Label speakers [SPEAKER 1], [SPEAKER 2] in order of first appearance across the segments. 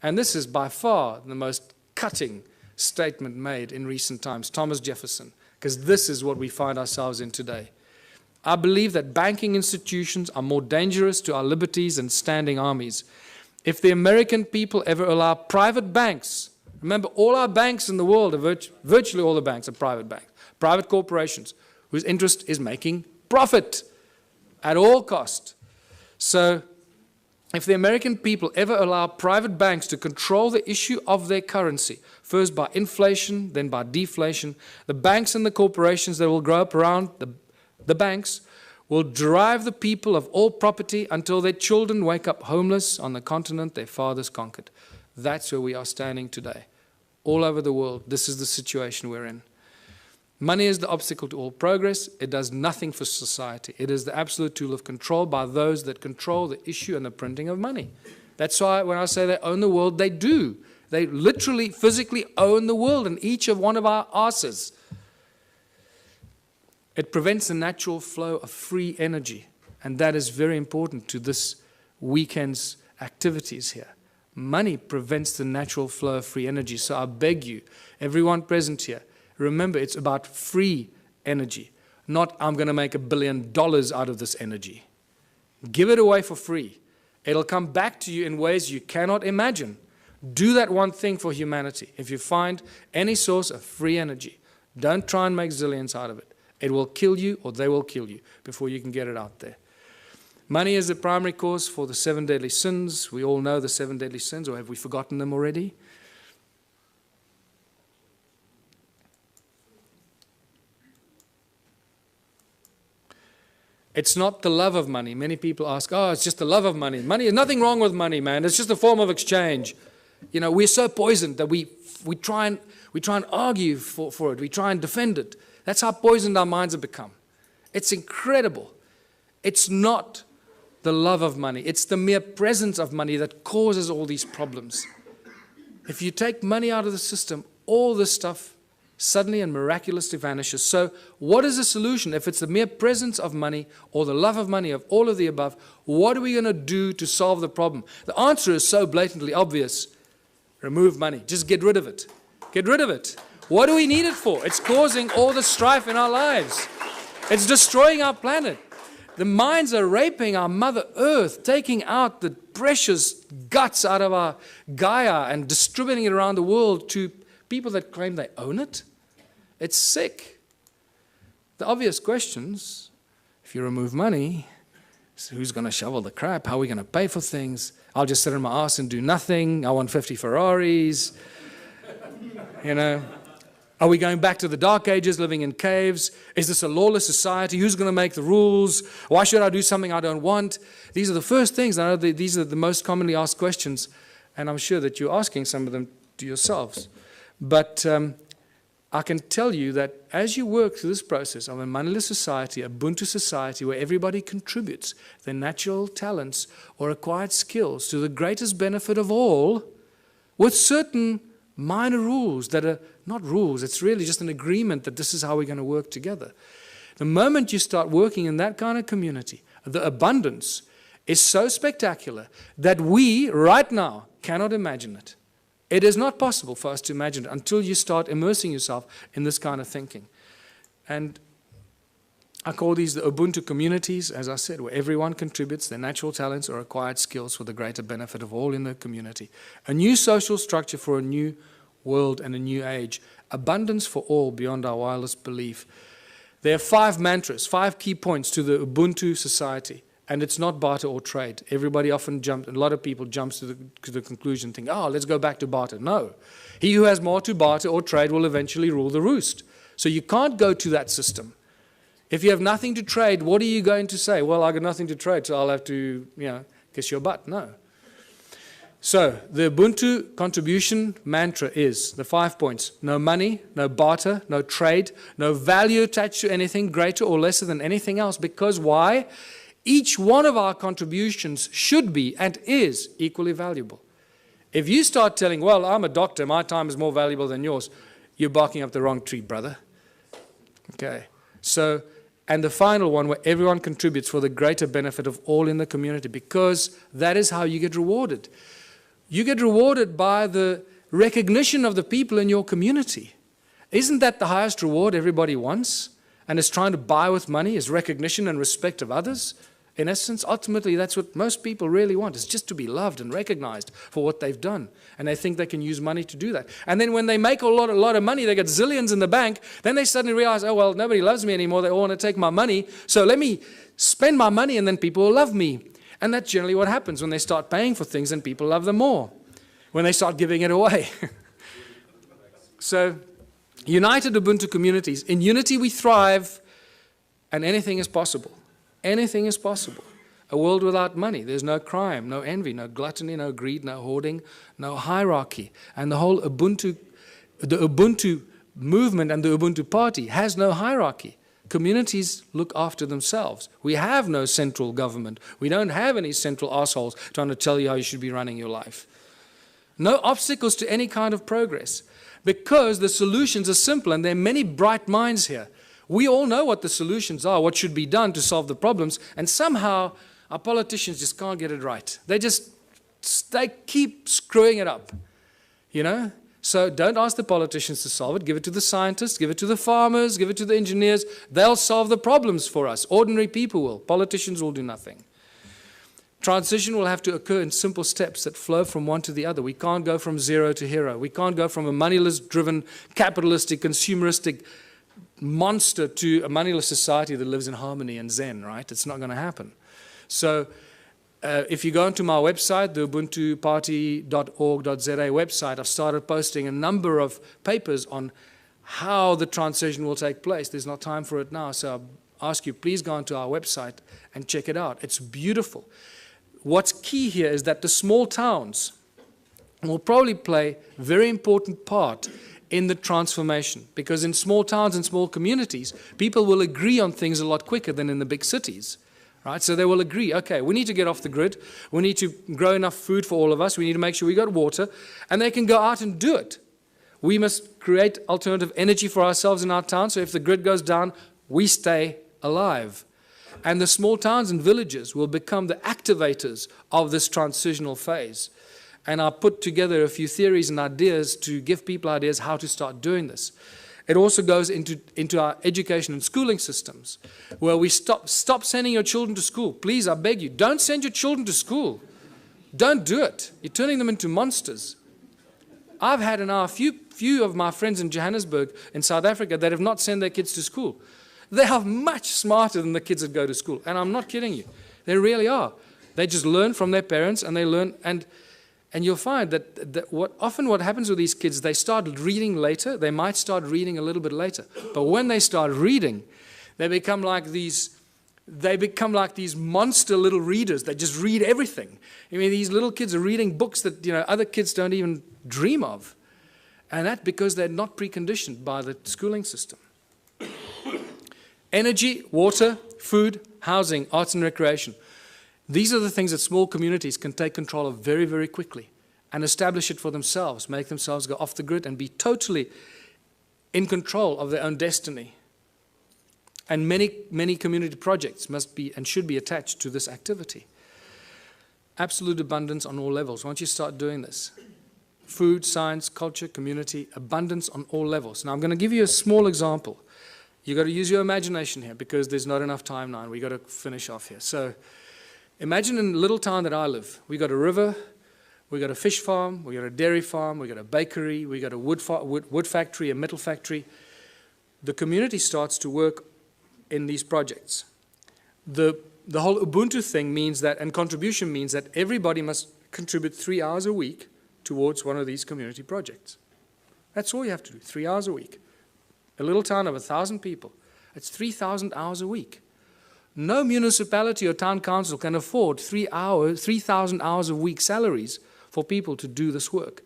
[SPEAKER 1] And this is by far the most cutting statement made in recent times, Thomas Jefferson, because this is what we find ourselves in today. I believe that banking institutions are more dangerous to our liberties than standing armies. If the American people ever allow private banks, remember all our banks in the world, virtually all the banks are private banks, private corporations, whose interest is making profit at all cost. So if the American people ever allow private banks to control the issue of their currency, first by inflation, then by deflation, the banks and the corporations that will grow up around the banks will drive the people of all property until their children wake up homeless on the continent their fathers conquered. That's where we are standing today. All over the world, this is the situation we're in. Money is the obstacle to all progress. It does nothing for society. It is the absolute tool of control by those that control the issue and the printing of money. That's why when I say they own the world, they do. They literally, physically own the world in each of one of our asses. It prevents the natural flow of free energy, and that is very important to this weekend's activities here. Money prevents the natural flow of free energy, so I beg you, everyone present here, remember it's about free energy, not I'm going to make $1 billion out of this energy. Give it away for free. It'll come back to you in ways you cannot imagine. Do that one thing for humanity. If you find any source of free energy, don't try and make zillions out of it. It will kill you or they will kill you before you can get it out there. Money is the primary cause for the 7 deadly sins. We all know the 7 deadly sins, or have we forgotten them already? It's not the love of money. Many people ask, oh, it's just the love of money. Money, there's nothing wrong with money, man. It's just a form of exchange. You know, we're so poisoned that we try and argue for it. We try and defend it. That's how poisoned our minds have become. It's incredible. It's not the love of money. It's the mere presence of money that causes all these problems. If you take money out of the system, all this stuff suddenly and miraculously vanishes. So what is the solution? If it's the mere presence of money or the love of money, of all of the above, what are we going to do to solve the problem? The answer is so blatantly obvious. Remove money. Just get rid of it. Get rid of it. What do we need it for? It's causing all the strife in our lives. It's destroying our planet. The mines are raping our Mother Earth, taking out the precious guts out of our Gaia and distributing it around the world to people that claim they own it. It's sick. The obvious questions, if you remove money, so who's going to shovel the crap? How are we going to pay for things? I'll just sit on my ass and do nothing. I want 50 Ferraris. You know. Are we going back to the dark ages, living in caves? Is this a lawless society? Who's going to make the rules? Why should I do something I don't want? These are the first things. I know these are the most commonly asked questions, and I'm sure that you're asking some of them to yourselves. But I can tell you that as you work through this process of a moneyless society, a Ubuntu society, where everybody contributes their natural talents or acquired skills to the greatest benefit of all, with certain minor rules that are not rules, it's really just an agreement that this is how we're going to work together. The moment you start working in that kind of community, the abundance is so spectacular that we, right now, cannot imagine it. It is not possible for us to imagine it until you start immersing yourself in this kind of thinking. And I call these the Ubuntu communities, as I said, where everyone contributes their natural talents or acquired skills for the greater benefit of all in the community. A new social structure for a new world and a new age. Abundance for all beyond our wildest belief. There are 5 mantras, 5 key points to the Ubuntu society. And it's not barter or trade. Everybody often jumps, a lot of people jump to the conclusion, think, oh, let's go back to barter. No. He who has more to barter or trade will eventually rule the roost. So you can't go to that system. If you have nothing to trade, what are you going to say? Well, I got nothing to trade, so I'll have to, kiss your butt. No. So the Ubuntu contribution mantra is the 5 points. No money, no barter, no trade, no value attached to anything greater or lesser than anything else. Because why? Each one of our contributions should be and is equally valuable. If you start telling, well, I'm a doctor, my time is more valuable than yours, you're barking up the wrong tree, brother. Okay. So, and the final one, where everyone contributes for the greater benefit of all in the community, because that is how you get rewarded. You get rewarded by the recognition of the people in your community. Isn't that the highest reward everybody wants and is trying to buy with money, is recognition and respect of others? In essence, ultimately, that's what most people really want, is just to be loved and recognized for what they've done. And they think they can use money to do that. And then when they make a lot of money, they get zillions in the bank, then they suddenly realize, oh, well, nobody loves me anymore. They all want to take my money. So let me spend my money and then people will love me. And that's generally what happens when they start paying for things and people love them more, when they start giving it away. So, united Ubuntu communities. In unity we thrive and anything is possible. Anything is possible. A world without money. There's no crime, no envy, no gluttony, no greed, no hoarding, no hierarchy. And the whole Ubuntu, the Ubuntu movement and the Ubuntu party has no hierarchy. Communities look after themselves. We have no central government. We don't have any central assholes trying to tell you how you should be running your life. No obstacles to any kind of progress, because the solutions are simple, and there are many bright minds here. We all know what the solutions are, what should be done to solve the problems, and somehow our politicians just can't get it right. They keep screwing it up, you know? So don't ask the politicians to solve it. Give it to the scientists, give it to the farmers, give it to the engineers. They'll solve the problems for us. Ordinary people will. Politicians will do nothing. Transition will have to occur in simple steps that flow from one to the other. We can't go from zero to hero. We can't go from a moneyless-driven, capitalistic, consumeristic monster to a moneyless society that lives in harmony and zen, right? It's not going to happen. So if you go onto my website, the ubuntuparty.org.za website, I've started posting a number of papers on how the transition will take place. There's not time for it now, so I ask you, please go onto our website and check it out. It's beautiful. What's key here is that the small towns will probably play a very important part in the transformation, because in small towns and small communities, people will agree on things a lot quicker than in the big cities, right? So they will agree, okay, we need to get off the grid, we need to grow enough food for all of us, we need to make sure we got water, and they can go out and do it. We must create alternative energy for ourselves in our town, so if the grid goes down, we stay alive. And the small towns and villages will become the activators of this transitional phase. And I put together a few theories and ideas to give people ideas how to start doing this. It also goes into our education and schooling systems, where we stop sending your children to school. Please, I beg you, don't send your children to school. Don't do it. You're turning them into monsters. I've had a few of my friends in Johannesburg, in South Africa, that have not sent their kids to school. They are much smarter than the kids that go to school. And I'm not kidding you. They really are. They just learn from their parents, and they learn. And you'll find that often what happens with these kids, they start reading later. They might start reading a little bit later. But when they start reading, they become like these monster little readers. They just read everything. I mean, these little kids are reading books that, other kids don't even dream of. And that's because they're not preconditioned by the schooling system. Energy, water, food, housing, arts and recreation. These are the things that small communities can take control of very, very quickly and establish it for themselves, make themselves go off the grid and be totally in control of their own destiny. And many community projects must be and should be attached to this activity. Absolute abundance on all levels. Once you start doing this, food, science, culture, community, abundance on all levels. Now I'm going to give you a small example. You've got to use your imagination here because there's not enough time now and we've got to finish off here. So imagine in a little town that I live, we got a river, we got a fish farm, we got a dairy farm, we got a bakery, we got a wood factory, a metal factory. The community starts to work in these projects. The whole Ubuntu thing means that, and contribution means that everybody must contribute 3 hours a week towards one of these community projects. That's all you have to do, 3 hours a week. A little town of 1,000 people, it's 3,000 hours a week. No municipality or town council can afford 3,000 hours a week salaries for people to do this work.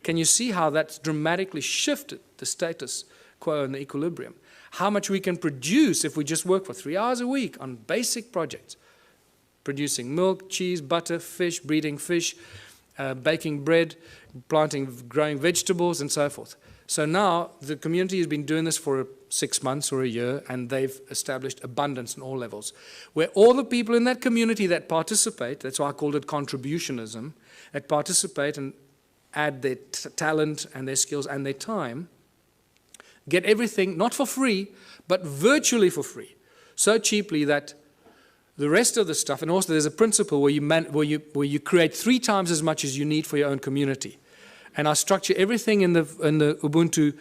[SPEAKER 1] Can you see how that's dramatically shifted the status quo and the equilibrium? How much we can produce if we just work for 3 hours a week on basic projects. Producing milk, cheese, butter, fish, breeding fish, baking bread, growing vegetables, and so forth. So now the community has been doing this for 6 months or a year, and they've established abundance on all levels, where all the people in that community that participate, that's why I called it contributionism, that participate and add their talent and their skills and their time, get everything, not for free, but virtually for free, so cheaply that the rest of the stuff, and also there's a principle where you create 3 times as much as you need for your own community. And I structure everything in the Ubuntu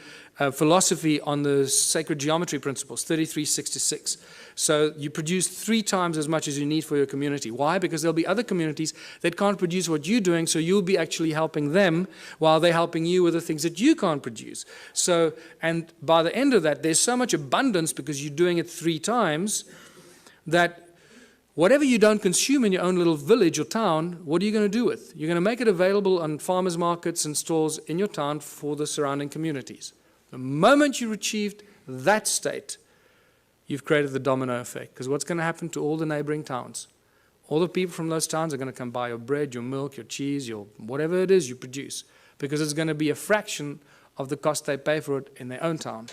[SPEAKER 1] philosophy on the sacred geometry principles, 3366. So you produce 3 times as much as you need for your community. Why? Because there'll be other communities that can't produce what you're doing, so you'll be actually helping them while they're helping you with the things that you can't produce. So, and by the end of that, there's so much abundance because you're doing it 3 times that whatever you don't consume in your own little village or town, what are you going to do with? You're going to make it available on farmers markets and stores in your town for the surrounding communities. The moment you achieved that state, you've created the domino effect. Because what's going to happen to all the neighboring towns? All the people from those towns are going to come buy your bread, your milk, your cheese, your whatever it is you produce. Because it's going to be a fraction of the cost they pay for it in their own town.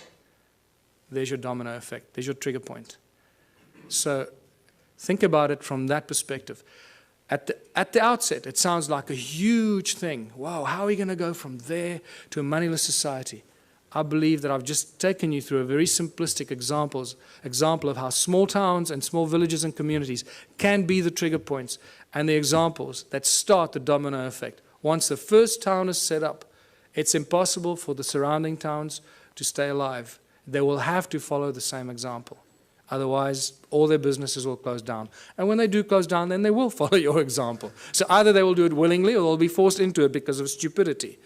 [SPEAKER 1] There's your domino effect. There's your trigger point. So think about it from that perspective. At the outset, it sounds like a huge thing. Wow, how are we going to go from there to a moneyless society? I believe that I've just taken you through a very simplistic example of how small towns and small villages and communities can be the trigger points and the examples that start the domino effect. Once the first town is set up, it's impossible for the surrounding towns to stay alive. They will have to follow the same example. Otherwise, all their businesses will close down. And when they do close down, then they will follow your example. So either they will do it willingly or they'll be forced into it because of stupidity.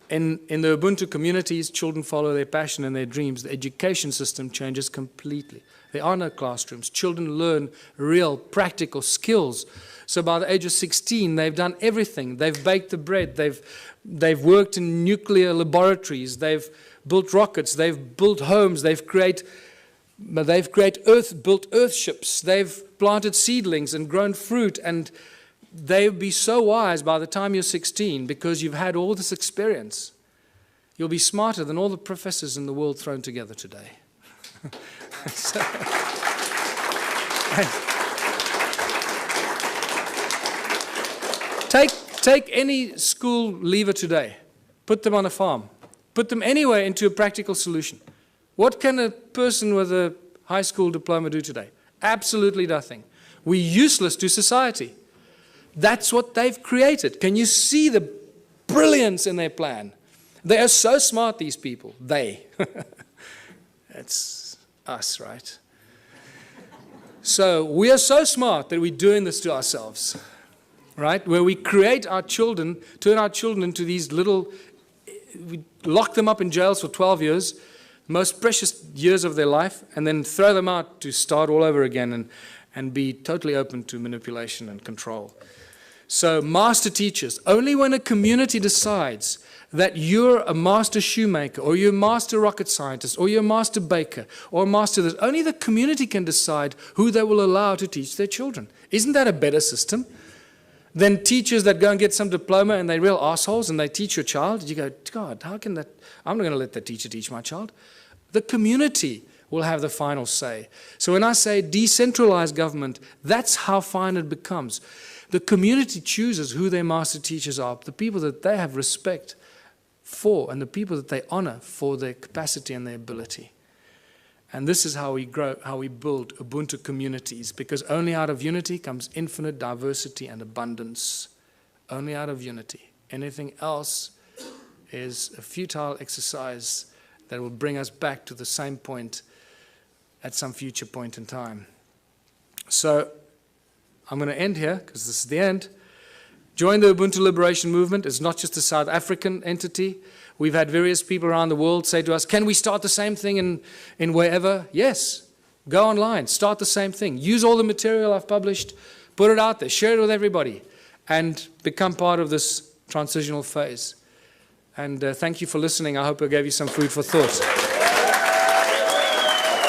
[SPEAKER 1] In the Ubuntu communities, children follow their passion and their dreams. The education system changes completely. There are no classrooms. Children learn real, practical skills. So by the age of 16, they've done everything. They've baked the bread. They've worked in nuclear laboratories. They've built rockets. They've built homes. They've built earthships. They've planted seedlings and grown fruit. And they'll be so wise by the time you're 16 because you've had all this experience. You'll be smarter than all the professors in the world thrown together today. So, take any school leaver today, put them on a farm, put them anywhere into a practical solution. What can a person with a high school diploma do today? Absolutely nothing. We're useless to society. That's what they've created. Can you see the brilliance in their plan? They are so smart, these people. They. It's us, right? So we are so smart that we're doing this to ourselves, right? Where we create our children, turn our children into these little, we lock them up in jails for 12 years, most precious years of their life, and then throw them out to start all over again and be totally open to manipulation and control. So master teachers, only when a community decides that you're a master shoemaker or you're a master rocket scientist or you're a master baker or a master this, only the community can decide who they will allow to teach their children. Isn't that a better system than teachers that go and get some diploma and they're real assholes and they teach your child? You go, God, how can that, I'm not going to let that teacher teach my child. The community will have the final say. So when I say decentralized government, that's how fine it becomes. The community chooses who their master teachers are, the people that they have respect for and the people that they honor for their capacity and their ability. And this is how we grow, how we build Ubuntu communities, because only out of unity comes infinite diversity and abundance. Only out of unity. Anything else is a futile exercise that will bring us back to the same point at some future point in time. So I'm going to end here because this is the end. Join the Ubuntu Liberation Movement. It's not just a South African entity. We've had various people around the world say to us, can we start the same thing in wherever? Yes. Go online. Start the same thing. Use all the material I've published. Put it out there. Share it with everybody. And become part of this transitional phase. And thank you for listening. I hope I gave you some food for thought.